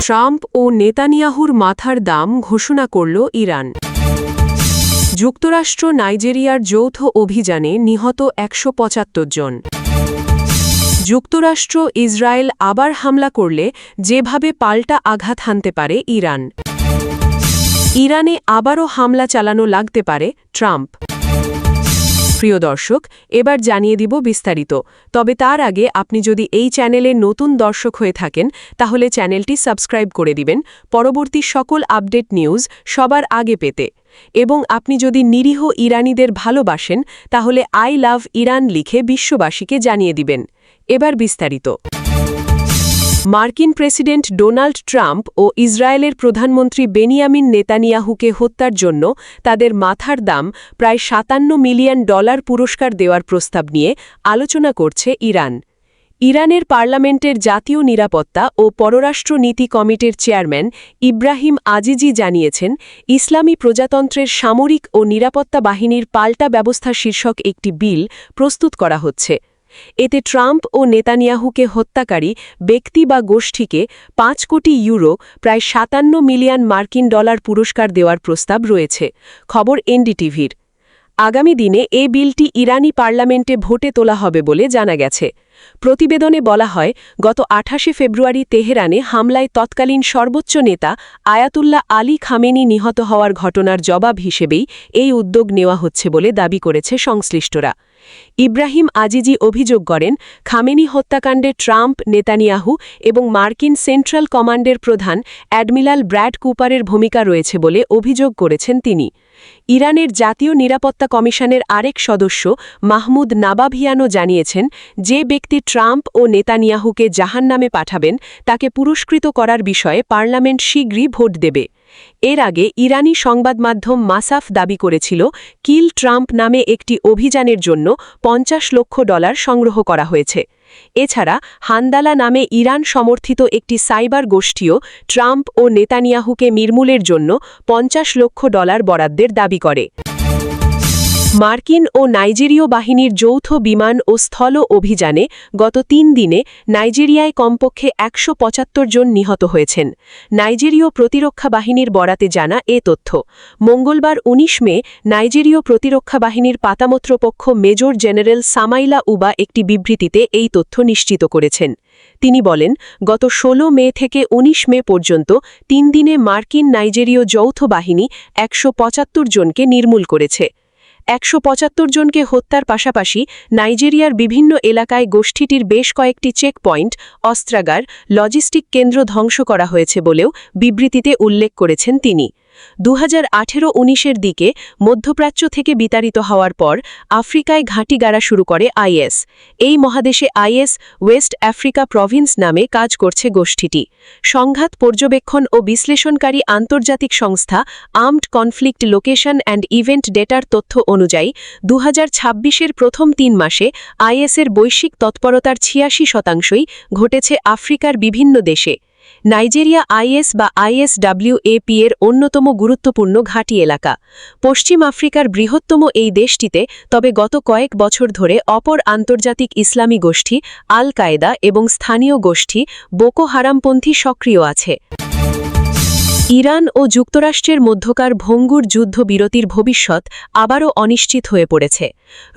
Trump ও নেতানিয়াহুর মাথার দাম ঘোষণা করল ইরান। যুক্তরাষ্ট্র নাইজেরিয়ার যৌথ অভিযানে নিহত ১৭৫ জন। যুক্তরাষ্ট্র ইসরায়েল আবার হামলা করলে যেভাবে পাল্টা আঘাত হানতে পারে ইরান। ইরানে আবারও হামলা চালানো লাগতে পারে ট্রাম্প। প্রিয় দর্শক, এবার জানিয়ে দিব বিস্তারিত। তবে তার আগে আপনি যদি এই চ্যানেলে নতুন দর্শক হয়ে থাকেন তাহলে চ্যানেলটি সাবস্ক্রাইব করে দিবেন পরবর্তী সকল আপডেট নিউজ সবার আগে পেতে। এবং আপনি যদি নিরীহ ইরানিদের ভালোবাসেন তাহলে আই লাভ ইরান লিখে বিশ্ববাসীকে জানিয়ে দিবেন। এবার বিস্তারিত। মার্কিন প্রেসিডেন্ট ডোনাল্ড ট্রাম্প ও ইসরায়েলের প্রধানমন্ত্রী বেনিয়ামিন নেতানিয়াহুকে হত্যার জন্য তাদের মাথার দাম প্রায় $৫৭ মিলিয়ন পুরস্কার দেওয়ার প্রস্তাব নিয়ে আলোচনা করছে ইরান। ইরানের পার্লামেন্টের জাতীয় নিরাপত্তা ও পররাষ্ট্র নীতি কমিটির চেয়ারম্যান ইব্রাহিম আজিজি জানিয়েছেন, ইসলামী প্রজাতন্ত্রের সামরিক ও নিরাপত্তা বাহিনীর পাল্টা ব্যবস্থা শীর্ষক একটি বিল প্রস্তুত করা হচ্ছে। এতে ট্রাম্প ও নেতানিয়াহুকে হত্যাকারী ব্যক্তি বা গোষ্ঠীকে ৫ কোটি ইউরো প্রায় $৫৭ মিলিয়ন পুরস্কার দেওয়ার প্রস্তাব রয়েছে। খবর এনডিটিভির। আগামী দিনে এ বিলটি ইরানি পার্লামেন্টে ভোটে তোলা হবে বলে জানা গেছে। প্রতিবেদনে বলা হয়, গত ২৮ ফেব্রুয়ারি তেহরানে হামলায় তৎকালীন সর্বোচ্চ নেতা আয়াতুল্লাহ আলী খামেনি নিহত হওয়ার ঘটনার জবাব হিসেবেই এই উদ্যোগ নেওয়া হচ্ছে বলে দাবি করেছে সংশ্লিষ্টরা। ইব্রাহিম আজিজি অভিযোগ করেন, খামেনি হত্যাকাণ্ডে ট্রাম্প, নেতানিয়াহু এবং মার্কিন সেন্ট্রাল কমান্ডের প্রধান অ্যাডমিরাল ব্র্যাড কুপারের ভূমিকা রয়েছে বলে অভিযোগ করেছেন তিনি। ইরানের জাতীয় নিরাপত্তা কমিশনের আরেক সদস্য মাহমুদ নাবাভিয়ানও জানিয়েছেন, যে ব্যক্তি ট্রাম্প ও নেতানিয়াহুকে জাহান্নামে পাঠাবেন তাকে পুরস্কৃত করার বিষয়ে পার্লামেন্ট শীঘ্রই ভোট দেবে। এর আগে ইরানি সংবাদ মাধ্যম মাসাফ দাবি করেছিল, কিল ট্রাম্প নামে একটি অভিযানের জন্য $৫০ লক্ষ সংগ্রহ করা হয়েছে। এছাড়া হান্দালা নামে ইরান সমর্থিত একটি সাইবার গোষ্ঠীও ট্রাম্প ও নেতানিয়াহুকে নির্মূলের জন্য $৫০ লক্ষ বরাদ্দের দাবি করে। মার্কিন ও নাইজেরীয় বাহিনীর যৌথ বিমান ও স্থল অভিযানে গত ৩ দিনে নাইজেরিয়ায় কমপক্ষে ১৭৫ জন নিহত হয়েছেন। নাইজেরীয় প্রতিরক্ষা বাহিনীর বরাতে জানা এ তথ্য। মঙ্গলবার ১৯ মে নাইজেরীয় প্রতিরক্ষা বাহিনীর পাতামত্রপক্ষ মেজর জেনারেল সামাইলা উবা একটি বিবৃতিতে এই তথ্য নিশ্চিত করেছেন। তিনি বলেন, গত ১৬ মে থেকে ১৯ মে পর্যন্ত ৩ দিনে মার্কিন নাইজেরীয় যৌথ বাহিনী ১৭৫ জনকে নির্মূল করেছে। ১৭৫ জনকে হত্যার পাশাপাশি নাইজেরিয়ার বিভিন্ন এলাকায় গোষ্ঠীটির বেশ কয়েকটি চেকপয়েন্ট, অস্ত্রাগার, লজিস্টিক কেন্দ্র ধ্বংস করা হয়েছে বলেও বিবৃতিতে উল্লেখ করেছেন তিনি। ২০১৮-১৯-এর দিকে মধ্যপ্রাচ্য থেকে বিতাড়িত হওয়ার পর আফ্রিকায় ঘাঁটি গাড়া শুরু করে আইএস। এই মহাদেশে আইএস ওয়েস্ট আফ্রিকা প্রভিন্স নামে কাজ করছে গোষ্ঠীটি। সংঘাত পর্যবেক্ষণ ও বিশ্লেষণকারী আন্তর্জাতিক সংস্থা armed conflict location and event ডেটার তথ্য অনুযায়ী ২০২৬-এর প্রথম ৩ মাসে আইএসের বৈশ্বিক তৎপরতার ৮৬% ঘটেছে আফ্রিকার বিভিন্ন দেশে। নাইজেরিয়া আইএস বা আইএসডব্লিউএপি এর অন্যতম গুরুত্বপূর্ণ ঘাঁটি এলাকা। পশ্চিম আফ্রিকার বৃহত্তম এই দেশটিতে তবে গত কয়েক বছর ধরে অপর আন্তর্জাতিক ইসলামী গোষ্ঠী আল কায়েদা এবং স্থানীয় গোষ্ঠী বোকো হারামপন্থী সক্রিয় আছে। ইরান ও যুক্তরাষ্ট্রের মধ্যকার ভঙ্গুর যুদ্ধবিরতির ভবিষ্যৎ আবারও অনিশ্চিত হয়ে পড়েছে।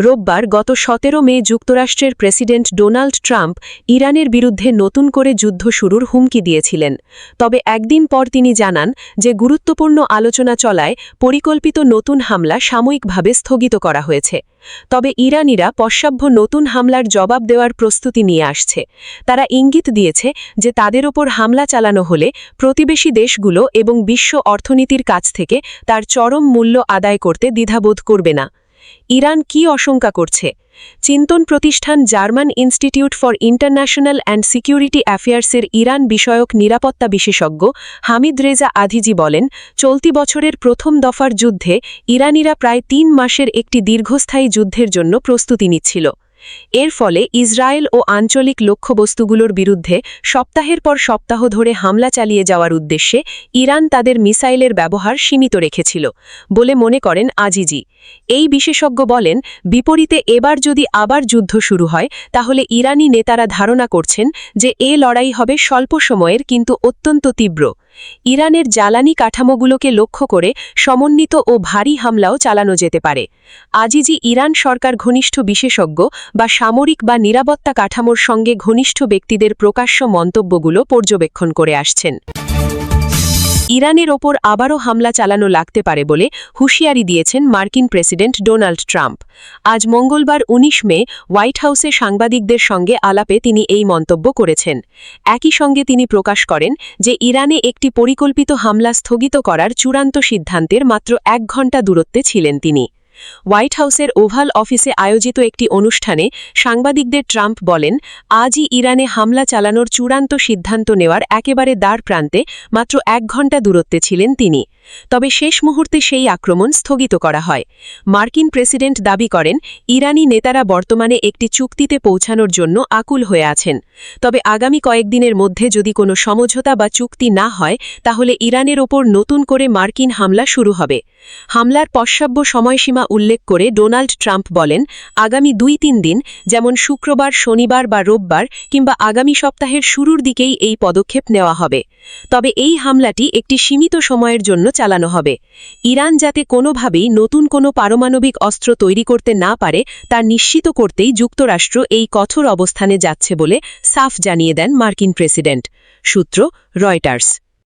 রোববার গত ১৭ মে যুক্তরাষ্ট্রের প্রেসিডেন্ট ডোনাল্ড ট্রাম্প ইরানের বিরুদ্ধে নতুন করে যুদ্ধ শুরুর হুমকি দিয়েছিলেন। তবে একদিন পর তিনি জানান যে গুরুত্বপূর্ণ আলোচনা চলায় পরিকল্পিত নতুন হামলা সাময়িকভাবে স্থগিত করা হয়েছে। তবে ইরানিরা পশ্চাভ্য নতুন হামলার জবাব দেওয়ার প্রস্তুতি নিয়ে আসছে। তারা ইঙ্গিত দিয়েছে যে তাদের ওপর হামলা চালানো হলে প্রতিবেশী দেশগুলো এবং বিশ্ব অর্থনীতির কাছ থেকে তার চরম মূল্য আদায় করতে দ্বিধাবোধ করবে না। ইরান কি আশঙ্কা করছে? চিন্তন প্রতিষ্ঠান German Institute for International and Security অ্যাফেয়ার্সের ইরান বিষয়ক নিরাপত্তা বিশেষজ্ঞ হামিদ রেজা আধিজি বলেন, চলতি বছরের প্রথম দফার যুদ্ধে ইরানিরা প্রায় ৩ মাসের একটি দীর্ঘস্থায়ী যুদ্ধের জন্য প্রস্তুতি নিচ্ছিল। এর ফলে ইসরায়েল ও আঞ্চলিক লক্ষ্যবস্তুগুলোর বিরুদ্ধে সপ্তাহের পর সপ্তাহ ধরে হামলা চালিয়ে যাওয়ার উদ্দেশ্যে ইরান তাদের মিসাইলের ব্যবহার সীমিত রেখেছিল বলে মনে করেন আজিজি। এই বিশেষজ্ঞ বলেন, বিপরীতে এবার যদি আবার যুদ্ধ শুরু হয় তাহলে ইরানি নেতারা ধারণা করছেন যে এ লড়াই হবে স্বল্প সময়ের কিন্তু অত্যন্ত তীব্র। ইরানের জ্বালানি কাঠামোগুলোকে লক্ষ্য করে সমন্বিত ও ভারী হামলাও চালানো যেতে পারে। আজিজি ইরান সরকার ঘনিষ্ঠ বিশেষজ্ঞ বা সামরিক বা নিরাপত্তা কাঠামোর সঙ্গে ঘনিষ্ঠ ব্যক্তিদের প্রকাশ্য মন্তব্যগুলো পর্যবেক্ষণ করে আসছেন। ইরানের ওপর আবারও হামলা চালানো লাগতে পারে বলে হুঁশিয়ারি দিয়েছেন মার্কিন প্রেসিডেন্ট ডোনাল্ড ট্রাম্প। আজ মঙ্গলবার ১৯ মে হোয়াইট হাউসে সাংবাদিকদের সঙ্গে আলাপে তিনি এই মন্তব্য করেছেন। একই সঙ্গে তিনি প্রকাশ করেন যে ইরানে একটি পরিকল্পিত হামলা স্থগিত করার চূড়ান্ত সিদ্ধান্তের মাত্র ১ ঘণ্টা দূরত্বে ছিলেন তিনি। হোয়াইট হাউসের ওভাল অফিসে আয়োজিত একটি অনুষ্ঠানে সাংবাদিকদের ট্রাম্প বলেন, আজই ইরানে হামলা চালানোর চূড়ান্ত সিদ্ধান্ত নেওয়ার একেবারে দ্বার প্রান্তে মাত্র ১ ঘণ্টা দূরত্বে ছিলেন তিনি। তবে শেষ মুহূর্তে সেই আক্রমণ স্থগিত করা হয়। মার্কিন প্রেসিডেন্ট দাবি করেন, ইরানি নেতারা বর্তমানে একটি চুক্তিতে পৌঁছানোর জন্য আকুল হয়ে আছেন। তবে আগামী কয়েকদিনের মধ্যে যদি কোনো সমঝোতা বা চুক্তি না হয় তাহলে ইরানের ওপর নতুন করে মার্কিন হামলা শুরু হবে। হামলার পশ্চাব্য সময়সীমা উল্লেখ করে ডোনাল্ড ট্রাম্প বলেন, আগামী ২-৩ দিন, যেমন শুক্রবার, শনিবার বা রোববার কিংবা আগামী সপ্তাহের শুরুর দিকেই এই পদক্ষেপ নেওয়া হবে। তবে এই হামলাটি একটি সীমিত সময়ের জন্য চালানো হবে। ইরান যাতে কোনোভাবেই নতুন কোনো পারমাণবিক অস্ত্র তৈরি করতে না পারে তা নিশ্চিত করতেই যুক্তরাষ্ট্র এই কঠোর অবস্থানে যাচ্ছে বলে সাফ জানিয়ে দেন মার্কিন প্রেসিডেন্ট। সূত্র রয়টার্স।